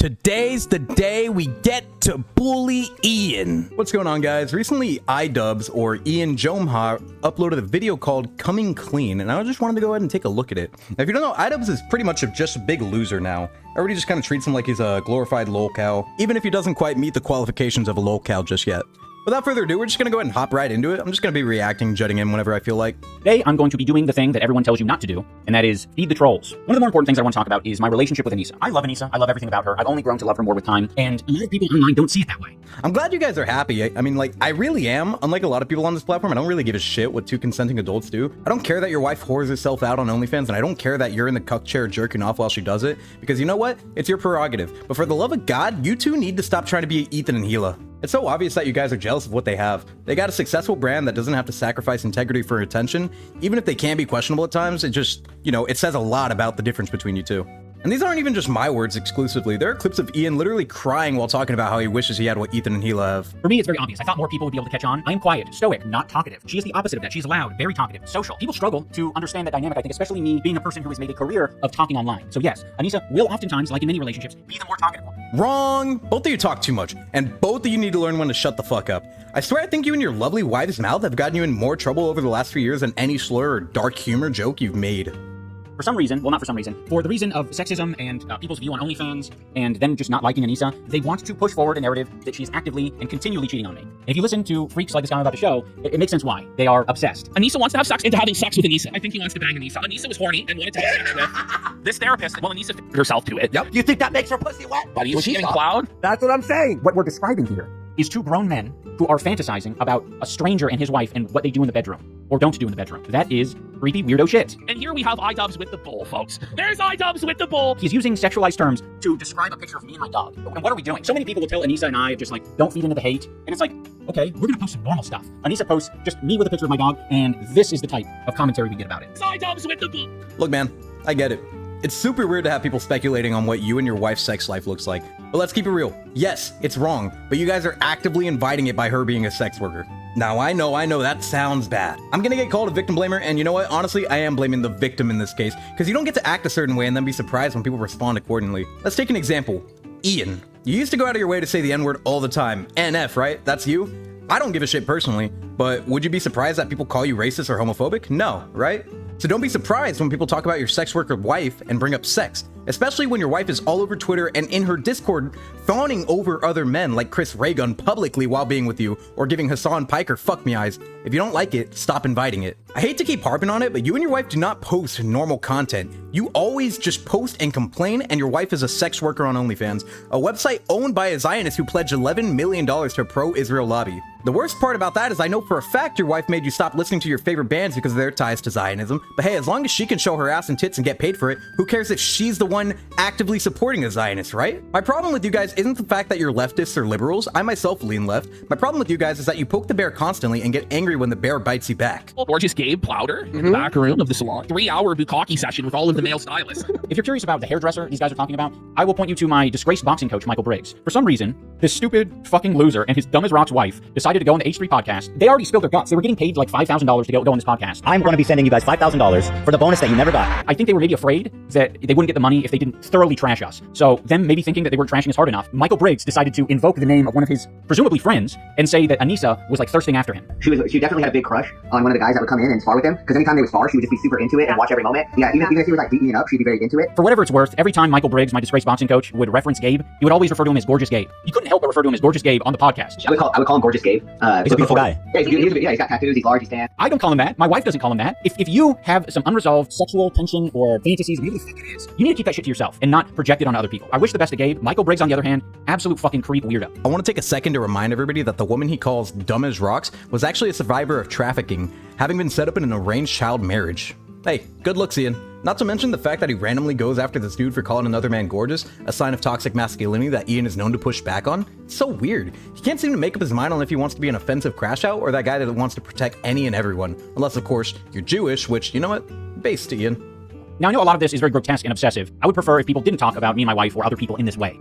Today's the day we get to bully Ian. What's going on, guys? Recently, Idubbbz, or Ian Jomha, uploaded a video called Coming Clean, and I just wanted to go ahead and take a look at it. Now, if you don't know, Idubbbz is pretty much just a big loser now. Everybody just kind of treats him like he's a glorified lolcow, even if he doesn't quite meet the qualifications of a lolcow just yet. Without further ado, we're just gonna go ahead and hop right into it. I'm just gonna be reacting, judging him whenever I feel like. Today, I'm going to be doing the thing that everyone tells you not to do, and that is feed the trolls. One of the more important things I want to talk about is my relationship with Anissa. I love Anissa. I love everything about her. I've only grown to love her more with time, and a lot of people online don't see it that way. I'm glad you guys are happy. I mean, like, I really am. Unlike a lot of people on this platform, I don't really give a shit what two consenting adults do. I don't care that your wife whores herself out on OnlyFans, and I don't care that you're in the cuck chair jerking off while she does it, because you know what? It's your prerogative. But for the love of God, you two need to stop trying to be Ethan and Hila. It's so obvious that you guys are jealous of what they have. They got a successful brand that doesn't have to sacrifice integrity for attention. Even if they can be questionable at times, it just, you know, it says a lot about the difference between you two. And these aren't even just my words exclusively. There are clips of Ian literally crying while talking about how he wishes he had what Ethan and Hila have. For me, it's very obvious. I thought more people would be able to catch on. I am quiet, stoic, not talkative. She is the opposite of that. She's loud, very talkative, social. People struggle to understand that dynamic, I think, especially me being a person who has made a career of talking online. So yes, Anissa will oftentimes, like in many relationships, be the more talkative one. Wrong! Both of you talk too much, and both of you need to learn when to shut the fuck up. I swear I think you and your lovely wife's mouth have gotten you in more trouble over the last few years than any slur or dark humor joke you've made. For some reason, well, not for some reason, for the reason of sexism and people's view on OnlyFans and them just not liking Anissa, they want to push forward a narrative that she's actively and continually cheating on me. And if you listen to freaks like this guy I'm about to show, it makes sense why. They are obsessed. Anissa wants to have sex into having sex with Anissa. I think he wants to bang Anissa. Anissa was horny and wanted to have sex with this therapist. Well, Anissa figured herself to it. Yep. You think that makes her pussy wet? Buddy, is she getting plowed? That's what I'm saying. What we're describing here is two grown men who are fantasizing about a stranger and his wife and what they do in the bedroom or don't do in the bedroom. That is creepy weirdo shit. And here we have Idubbbz with the bull, folks. There's Idubbbz with the bull. He's using sexualized terms to describe a picture of me and my dog. And what are we doing? So many people will tell Anissa and I just like, don't feed into the hate. And it's like, okay, we're gonna post some normal stuff. Anissa posts just me with a picture of my dog, and this is the type of commentary we get about it. There's Idubbbz with the bull. Look, man, I get it. It's super weird to have people speculating on what you and your wife's sex life looks like. But let's keep it real. Yes, it's wrong, but you guys are actively inviting it by her being a sex worker. Now, I know, that sounds bad. I'm gonna get called a victim blamer, and you know what? Honestly, I am blaming the victim in this case, because you don't get to act a certain way and then be surprised when people respond accordingly. Let's take an example. Ian. You used to go out of your way to say the N-word all the time. NF, right? That's you? I don't give a shit personally, but would you be surprised that people call you racist or homophobic? No, right? So don't be surprised when people talk about your sex worker wife and bring up sex, especially when your wife is all over Twitter and in her Discord fawning over other men like Chris Raygun publicly while being with you, or giving Hassan Piker fuck me eyes. If you don't like it, stop inviting it. I hate to keep harping on it, but you and your wife do not post normal content. You always just post and complain, and your wife is a sex worker on OnlyFans, a website owned by a Zionist who pledged $11 million to a pro-Israel lobby. The worst part about that is I know for a fact your wife made you stop listening to your favorite bands because of their ties to Zionism, but hey, as long as she can show her ass and tits and get paid for it, who cares if she's the one actively supporting a Zionist, right? My problem with you guys isn't the fact that you're leftists or liberals. I myself lean left. My problem with you guys is that you poke the bear constantly and get angry when the bear bites you back. Gorgeous Gabe plowed her in the back room of the salon. 3-hour bukkake session with all of the male stylists. If you're curious about the hairdresser these guys are talking about, I will point you to my disgraced boxing coach, Michael Briggs. For some reason, this stupid fucking loser and his dumb as rocks wife decided to go on the H3 podcast. They already spilled their guts. They were getting paid like $5,000 to go on this podcast. I'm going to be sending you guys $5,000 for the bonus that you never got. I think they were maybe afraid that they wouldn't get the money if they didn't thoroughly trash us. So them maybe thinking that they weren't trashing us hard enough, Michael Briggs decided to invoke the name of one of his presumably friends and say that Anissa was like thirsting after him. She definitely had a big crush on one of the guys that would come in and spar with him, because anytime they would spar, she would just be super into it and watch every moment. Yeah, even if he was like beating it up, she'd be very into it. For whatever it's worth, every time Michael Briggs, my disgraced boxing coach, would reference Gabe, he would always refer to him as Gorgeous Gabe. He couldn't help but refer to him as Gorgeous Gabe on the podcast. I would call him Gorgeous Gabe. He's a beautiful guy. Yeah, he's got tattoos, he's large, he's tan. I don't call him that. My wife doesn't call him that. If you have some unresolved sexual tension or fantasies, whatever the fuck it is, you need to keep that shit to yourself and not project it on other people. I wish the best to Gabe. Michael Briggs, on the other hand, absolute fucking creep weirdo. I want to take a second to remind everybody that the woman he calls dumb as rocks was actually a survivor of trafficking, having been set up in an arranged child marriage. Hey, good looks, Ian. Not to mention the fact that he randomly goes after this dude for calling another man gorgeous, a sign of toxic masculinity that Ian is known to push back on. It's so weird. He can't seem to make up his mind on if he wants to be an offensive crash out or that guy that wants to protect any and everyone. Unless, of course, you're Jewish, which, you know what? Based, Ian. Now, I know a lot of this is very grotesque and obsessive. I would prefer if people didn't talk about me and my wife or other people in this way.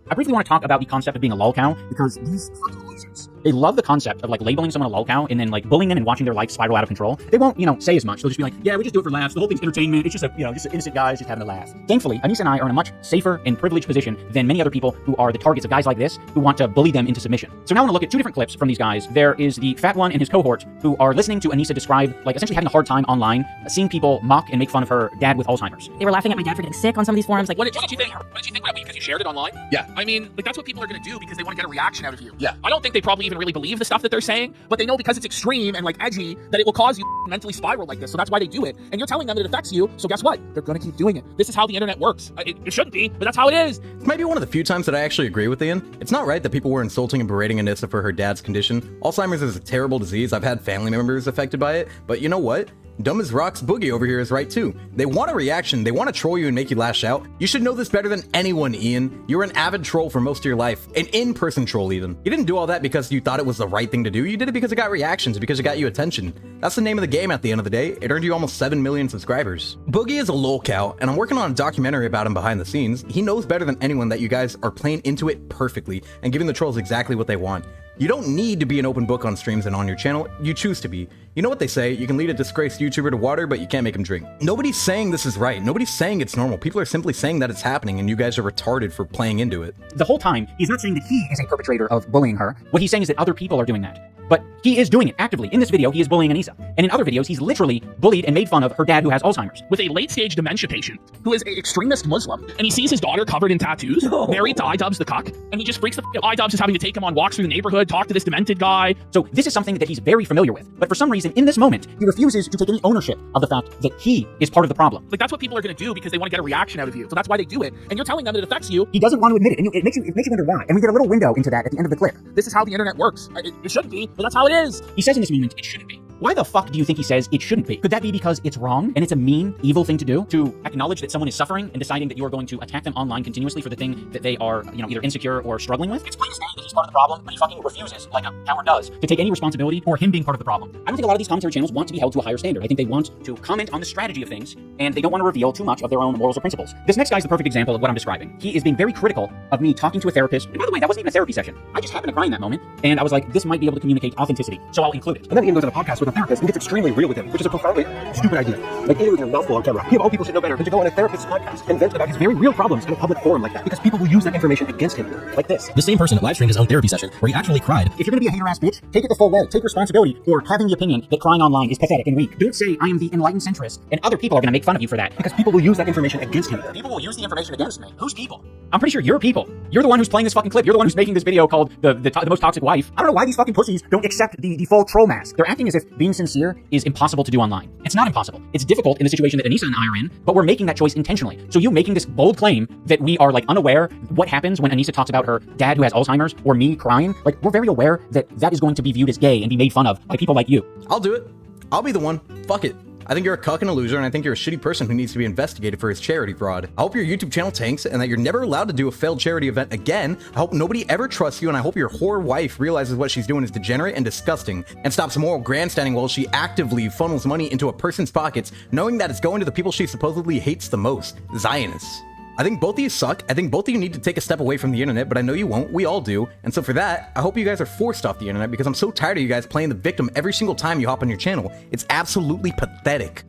I briefly want to talk about the concept of being a lolcow, because these fucking losers They love the concept of like labeling someone a lolcow and then like bullying them and watching their life spiral out of control. They won't, say as much. They'll just be like, yeah, we just do it for laughs. The whole thing's entertainment. It's just just innocent guys just having a laugh. Thankfully, Anissa and I are in a much safer and privileged position than many other people who are the targets of guys like this who want to bully them into submission. So now I want to look at two different clips from these guys. There is the fat one and his cohort who are listening to Anissa describe like essentially having a hard time online, seeing people mock and make fun of her dad with Alzheimer's. They were laughing at my dad for getting sick on some of these forums. Like, What did you think? What did you think about me because you shared it online? Yeah. I mean, like that's what people are gonna do because they want to get a reaction out of you. Yeah. I don't think they probably even really believe the stuff that they're saying, but they know because it's extreme and like edgy that it will cause you mentally spiral like this. So that's why they do it. And you're telling them that it affects you. So guess what? They're gonna keep doing it. This is how the internet works. It shouldn't be, but that's how it is. This might be one of the few times that I actually agree with Ian. It's not right that people were insulting and berating Anissa for her dad's condition. Alzheimer's is a terrible disease. I've had family members affected by it, but you know what? Dumb as Rocks Boogie over here is right too. They want a reaction, they want to troll you and make you lash out. You should know this better than anyone, Ian. You were an avid troll for most of your life, an in-person troll even. You didn't do all that because you thought it was the right thing to do, you did it because it got reactions, because it got you attention. That's the name of the game at the end of the day. It earned you almost 7 million subscribers. Boogie is a lolcow, and I'm working on a documentary about him behind the scenes. He knows better than anyone that you guys are playing into it perfectly and giving the trolls exactly what they want. You don't need to be an open book on streams and on your channel, you choose to be. You know what they say, you can lead a disgraced YouTuber to water, but you can't make him drink. Nobody's saying this is right, nobody's saying it's normal, people are simply saying that it's happening and you guys are retarded for playing into it. The whole time, he's not saying that he is a perpetrator of bullying her. What he's saying is that other people are doing that. But he is doing it actively. In this video, he is bullying Anissa. And in other videos, he's literally bullied and made fun of her dad who has Alzheimer's. With a late-stage dementia patient who is an extremist Muslim, and he sees his daughter covered in tattoos, married to Idubbbz the cuck, and he just freaks the f*** out. Idubbbz is having to take him on walks through the neighborhood, talk to this demented guy. So this is something that he's very familiar with. But for some reason, in this moment, he refuses to take any ownership of the fact that he is part of the problem. Like that's what people are gonna do because they want to get a reaction out of you. So that's why they do it. And you're telling them that it affects you. He doesn't want to admit it, and it makes you wonder why. And we get a little window into that at the end of the clip. This is how the internet works. It shouldn't be, but that's how it is. He says in this moment, it shouldn't be. Why the fuck do you think he says it shouldn't be? Could that be because it's wrong and it's a mean, evil thing to do? To acknowledge that someone is suffering and deciding that you are going to attack them online continuously for the thing that they are, either insecure or struggling with? It's plain as day that he's part of the problem, but he fucking refuses, like a coward does, to take any responsibility for him being part of the problem. I don't think a lot of these commentary channels want to be held to a higher standard. I think they want to comment on the strategy of things, and they don't want to reveal too much of their own morals or principles. This next guy's the perfect example of what I'm describing. He is being very critical of me talking to a therapist. And by the way, that wasn't even a therapy session. I just happened to cry in that moment, and I was like, this might be able to communicate authenticity, so I'll include it. And then Ian goes on a podcast with a therapist and gets extremely real with him, which is a profoundly stupid idea. Like Ian with your mouthful on camera. He of all people should know better than to go on a therapist's podcast and vent about his very real problems in a public forum like that, because people will use that information against him, like this. The same person live streamed his own therapy session where he actually cried. If you're gonna be a hater-ass bitch, take it the full way. Take responsibility for having the opinion that crying online is pathetic and weak. Don't say I am the enlightened centrist and other people are gonna make fun of you for that. Because people will use that information against him. People will use the information against me. Who's people? I'm pretty sure you're people. You're the one who's playing this fucking clip. You're the one who's making this video called the most toxic wife. I don't know why these fucking pussies don't accept the full troll mask. They're acting as if being sincere is impossible to do online. It's not impossible. It's difficult in the situation that Anissa and I are in, but we're making that choice intentionally. So you making this bold claim that we are like unaware what happens when Anissa talks about her dad who has Alzheimer's or me crying, like we're very aware that that is going to be viewed as gay and be made fun of by people like you. I'll do it. I'll be the one. Fuck it. I think you're a cuck and a loser, and I think you're a shitty person who needs to be investigated for his charity fraud. I hope your YouTube channel tanks and that you're never allowed to do a failed charity event again. I hope nobody ever trusts you, and I hope your whore wife realizes what she's doing is degenerate and disgusting and stops moral grandstanding while she actively funnels money into a person's pockets, knowing that it's going to the people she supposedly hates the most, Zionists. I think both of you suck. I think both of you need to take a step away from the internet, but I know you won't. We all do. And so for that, I hope you guys are forced off the internet because I'm so tired of you guys playing the victim every single time you hop on your channel. It's absolutely pathetic.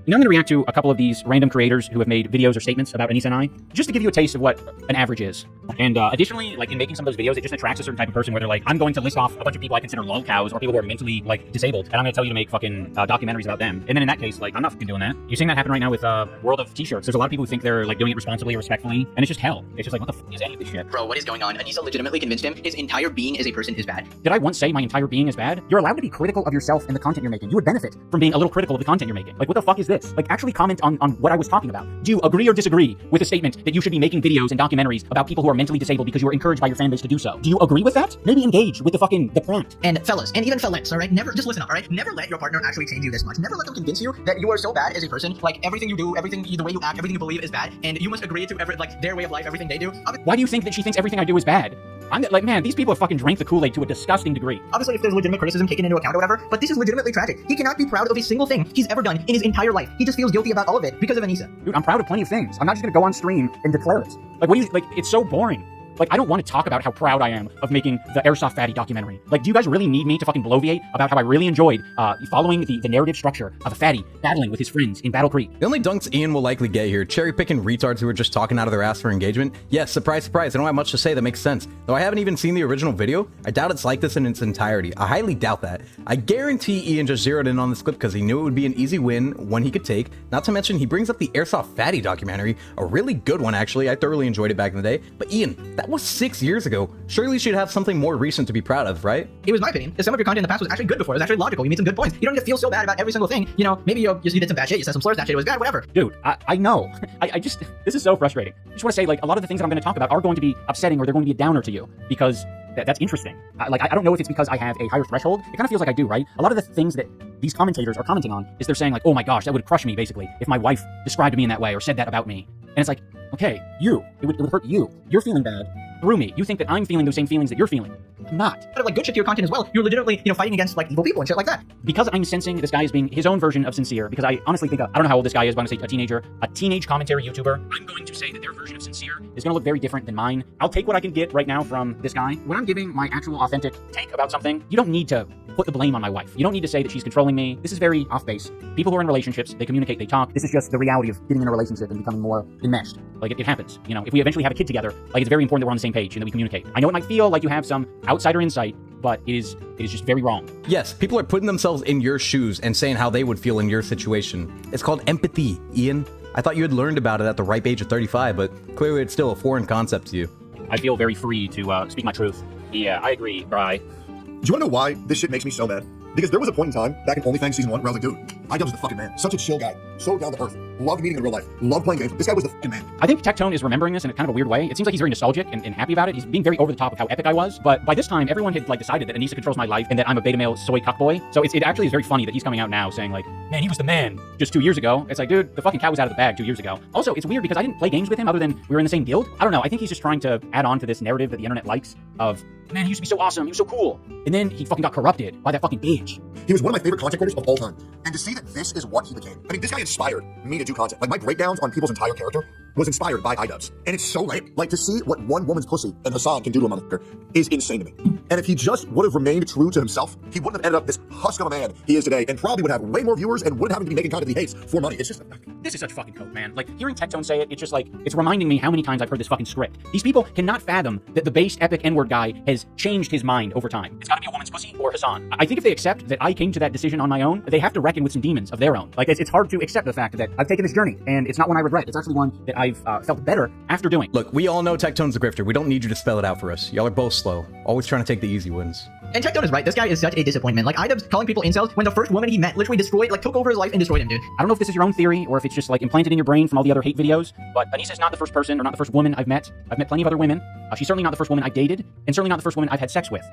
Now I'm going to react to a couple of these random creators who have made videos or statements about Anissa and I, just to give you a taste of what an average is. And additionally, like in making some of those videos, it just attracts a certain type of person where they're like, I'm going to list off a bunch of people I consider lolcows or people who are mentally like disabled, and I'm going to tell you to make fucking documentaries about them. And then in that case, like, I'm not fucking doing that. You're seeing that happen right now with World of T-shirts. There's a lot of people who think they're like doing it responsibly or respectfully, and it's just hell. It's just like, what the fuck is any of this shit? Bro, what is going on? Anissa legitimately convinced him his entire being as a person is bad. Did I once say my entire being is bad? You're allowed to be critical of yourself and the content you're making. You would benefit from being a little critical of the content you're making. Like, what the fuck is this? Like, actually comment on what I was talking about. Do you agree or disagree with the statement that you should be making videos and documentaries about people who are mentally disabled because you are encouraged by your fan base to do so? Do you agree with that? Maybe engage with the prompt. And fellas, and even fellettes, alright? Never, just listen up, alright? Never let your partner actually change you this much. Never let them convince you that you are so bad as a person, like everything you do, the way you act, everything you believe is bad, and you must agree to their way of life, everything they do. Why do you think that she thinks everything I do is bad? I'm like, man, these people have fucking drank the Kool-Aid to a disgusting degree. Obviously, if there's legitimate criticism taken into account or whatever, but this is legitimately tragic. He cannot be proud of a single thing he's ever done in his entire life. He just feels guilty about all of it because of Anissa. Dude, I'm proud of plenty of things. I'm not just gonna go on stream and declare it. Like, what do you, like, it's so boring. Like, I don't want to talk about how proud I am of making the Airsoft Fatty documentary. Like, do you guys really need me to fucking bloviate about how I really enjoyed following the narrative structure of a fatty battling with his friends in Battle Creek? The only dunks Ian will likely get here, cherry-picking retards who are just talking out of their ass for engagement. Yes, surprise, surprise, I don't have much to say that makes sense. Though I haven't even seen the original video, I doubt it's like this in its entirety. I highly doubt that. I guarantee Ian just zeroed in on this clip because he knew it would be an easy win, one he could take. Not to mention, he brings up the Airsoft Fatty documentary, a really good one actually. I thoroughly enjoyed it back in the day. But Ian, that was 6 years ago. Surely you should have something more recent to be proud of, right? It was my opinion. Some of your content in the past was actually good before. It was actually logical. You made some good points. You don't need to feel so bad about every single thing. You know, maybe you did some bad shit. You said some slurs. That shit was bad. Whatever. Dude, I know. I just, this is so frustrating. I just want to say, like, a lot of the things that I'm going to talk about are going to be upsetting, or they're going to be a downer to you, because that's interesting. I don't know if it's because I have a higher threshold. It kind of feels like I do, right? A lot of the things that these commentators are commenting on is they're saying like, oh my gosh, that would crush me, basically, if my wife described me in that way or said that about me. And it's like, okay, it would hurt you. You're feeling bad through me. You think that I'm feeling those same feelings that you're feeling. I'm not. But like good shit to your content as well. You're legitimately, fighting against like evil people and shit like that. Because I'm sensing this guy as being his own version of sincere, because I honestly think, I don't know how old this guy is, but I'm gonna say a teenager, a teenage commentary YouTuber. I'm going to say that their version of sincere is gonna look very different than mine. I'll take what I can get right now from this guy. When I'm giving my actual authentic take about something, you don't need to put the blame on my wife. You don't need to say that she's controlling me. This is very off base. People who are in relationships, they communicate, they talk. This is just the reality of getting in a relationship and becoming more enmeshed. Like it happens. You know, if we eventually have a kid together, like it's very important that we're on the same page and that we communicate. I know it might feel like you have some outsider insight, but it is just very wrong. Yes, people are putting themselves in your shoes and saying how they would feel in your situation. It's called empathy, Ian. I thought you had learned about it at the ripe age of 35, but clearly it's still a foreign concept to you. I feel very free to speak my truth. Yeah, I agree, Bri. Do you want to know why this shit makes me so mad? Because there was a point in time, back in OnlyFans Season 1, where I was like, dude, Idubbbz the fucking man. Such a chill guy. So down to earth. Loved meeting in real life. Loved playing games. This guy was the fucking man. I think Tectone is remembering this in a kind of a weird way. It seems like he's very nostalgic and happy about it. He's being very over the top of how epic I was. But by this time, everyone had like decided that Anissa controls my life and that I'm a beta male soy cuckboy. So it actually is very funny that he's coming out now saying like, man, he was the man just 2 years ago. It's like, dude, the fucking cat was out of the bag 2 years ago. Also, it's weird because I didn't play games with him other than we were in the same guild. I don't know. I think he's just trying to add on to this narrative that the internet likes of, man, he used to be so awesome. He was so cool. And then he fucking got corrupted by that fucking bitch. He was one of my favorite content creators of all time. And to see that this is what he became. I mean, this guy inspired me to do content. Like, my breakdowns on people's entire character was inspired by Idubbbz. And it's so lame. Like, to see what one woman's pussy and Hassan can do to a motherfucker is insane to me. And if he just would have remained true to himself, he wouldn't have ended up this husk of a man he is today, and probably would have way more viewers and wouldn't have to be making content he hates for money. It's just... This is such fucking coke, man. Like, hearing Tectone say it, it's just like, it's reminding me how many times I've heard this fucking script. These people cannot fathom that the base epic N-word guy has changed his mind over time. It's gotta be a woman's pussy or Hassan. I think if they accept that I came to that decision on my own, they have to reckon with some demons of their own. Like, it's hard to accept the fact that I've taken this journey, and it's not one I regret. It's actually one that I've felt better after doing. Look, we all know Tectone's a grifter. We don't need you to spell it out for us. Y'all are both slow. Always trying to take the easy wins. And Tectone is right. This guy is such a disappointment. Like, Idubbbz calling people incels when the first woman he met literally destroyed, like, took over his life and destroyed him, dude. I don't know if this is your own theory or if it's just, like, implanted in your brain from all the other hate videos, but Anissa's not the first person or not the first woman I've met. I've met plenty of other women. She's certainly not the first woman I've dated, and certainly not the first woman I've had sex with.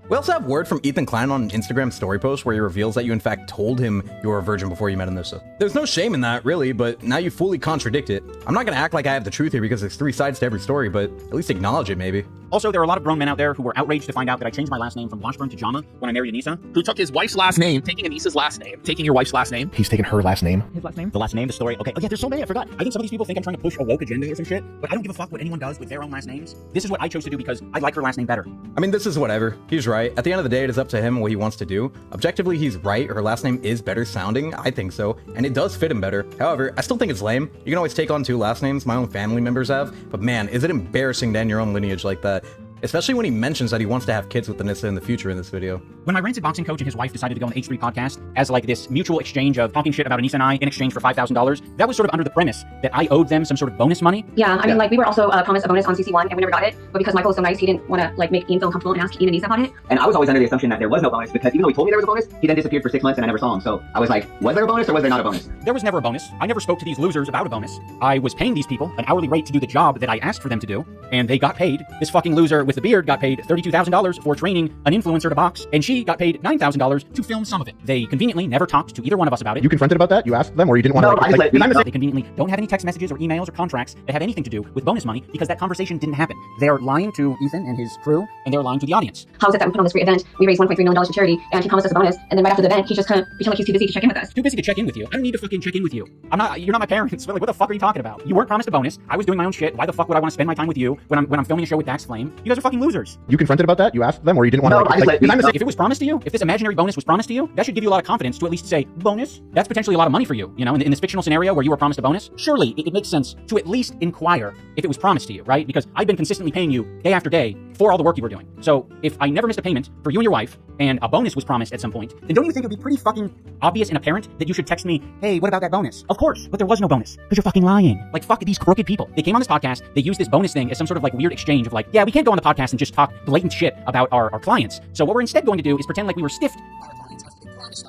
We also have word from Ethan Klein on an Instagram story post where he reveals that you in fact told him you were a virgin before you met Anissa. There's no shame in that, really, but now you fully contradict it. I'm not gonna act like I have the truth here because there's 3 sides to every story, but at least acknowledge it, maybe. Also, there are a lot of grown men out there who were outraged to find out that I changed my last name from Washburn to Jama when I married Anissa. Who took his wife's last name, taking Anissa's last name, taking your wife's last name. He's taken her last name. His last name? The last name, the story. Okay. Oh yeah, there's so many, I forgot. I think some of these people think I'm trying to push a woke agenda or some shit, but I don't give a fuck what anyone does with their own last names. This is what I chose to do because I like her last name better. I mean, this is whatever. He's right. At the end of the day, it is up to him what he wants to do. Objectively, he's right. Her last name is better sounding. I think so. And it does fit him better. However, I still think it's lame. You can always take on 2 last names my own family members have, but man, is it embarrassing to end your own lineage like that. Especially when he mentions that he wants to have kids with Anissa in the future in this video. When my rancid boxing coach and his wife decided to go on the H3 podcast as like this mutual exchange of talking shit about Anissa and I in exchange for $5,000, that was sort of under the premise that I owed them some sort of bonus money. Yeah, I mean, like, we were also promised a bonus on CC1, and we never got it. But because Michael was so nice, he didn't want to, like, make Ian feel uncomfortable and ask Ian and Anissa about it. And I was always under the assumption that there was no bonus because even though he told me there was a bonus, he then disappeared for 6 months and I never saw him. So I was like, was there a bonus or was there not a bonus? There was never a bonus. I never spoke to these losers about a bonus. I was paying these people an hourly rate to do the job that I asked for them to do, and they got paid. This fucking loser with the beard got paid $32,000 for training an influencer to box, and she got paid $9,000 to film some of it. They conveniently never talked to either one of us about it. You confronted about that? You asked them, or you didn't want to? They conveniently don't have any text messages or emails or contracts that have anything to do with bonus money because that conversation didn't happen. They're lying to Ethan and his crew, and they're lying to the audience. How is it that we put on this great event, we raised $1.3 million for charity, and he promised us a bonus, and then right after the event, he just kind of became like he's too busy to check in with us. Too busy to check in with you? I don't need to fucking check in with you. You're not my parents. Like, what the fuck are you talking about? You weren't promised a bonus. I was doing my own shit. Why the fuck would I want to spend my time with you when I'm filming a show with Dax Flame, you guys are fucking losers. You confronted about that? You asked them, or you didn't want No, to? If it was promised to you, if this imaginary bonus was promised to you, that should give you a lot of confidence to at least say, bonus? That's potentially a lot of money for you, you know, in this fictional scenario where you were promised a bonus. Surely it makes sense to at least inquire if it was promised to you, right? Because I've been consistently paying you day after day for all the work you were doing. So if I never missed a payment for you and your wife, and a bonus was promised at some point, then don't you think it would be pretty fucking obvious and apparent that you should text me, hey, what about that bonus? Of course, but there was no bonus, because you're fucking lying. Like, fuck these crooked people. They came on this podcast, they used this bonus thing as some sort of like weird exchange of like, yeah, we can't go on the podcast and just talk blatant shit about our clients. So what we're instead going to do is pretend like we were stiffed.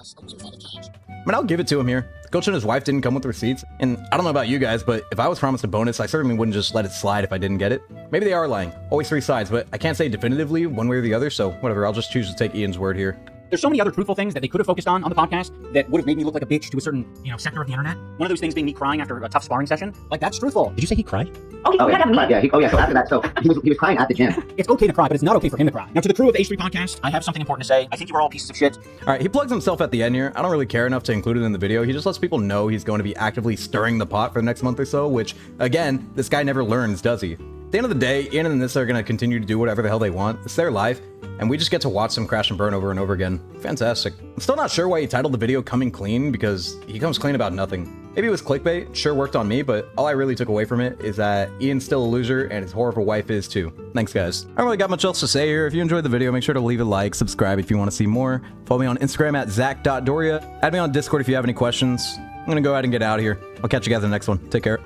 I mean, I'll give it to him here. Coach and his wife didn't come with receipts, and I don't know about you guys, but if I was promised a bonus, I certainly wouldn't just let it slide if I didn't get it. Maybe they are lying. Always three sides, but I can't say definitively one way or the other, so whatever, I'll just choose to take Ian's word here. There's so many other truthful things that they could have focused on the podcast that would have made me look like a bitch to a certain, you know, sector of the internet. One of those things being me crying after a tough sparring session. Like, that's truthful. Did you say he cried? Okay, Oh we yeah, gotta meet. yeah. So after that, so he was crying at the gym. It's okay to cry, but it's not okay for him to cry. Now, to the crew of the H3 podcast, I have something important to say. I think you are all pieces of shit. All right, he plugs himself at the end here. I don't really care enough to include it in the video. He just lets people know he's going to be actively stirring the pot for the next month or so, which, again, this guy never learns, does he? At the end of the day, Ian and Nissa are going to continue to do whatever the hell they want. It's their life, and we just get to watch them crash and burn over and over again. Fantastic. I'm still not sure why he titled the video Coming Clean, because he comes clean about nothing. Maybe it was clickbait, sure worked on me, but all I really took away from it is that Ian's still a loser and his horrible wife is too. Thanks, guys. I don't really got much else to say here. If you enjoyed the video, make sure to leave a like, subscribe if you want to see more. Follow me on Instagram at zach.dorya. Add me on Discord if you have any questions. I'm going to go ahead and get out of here. I'll catch you guys in the next one. Take care.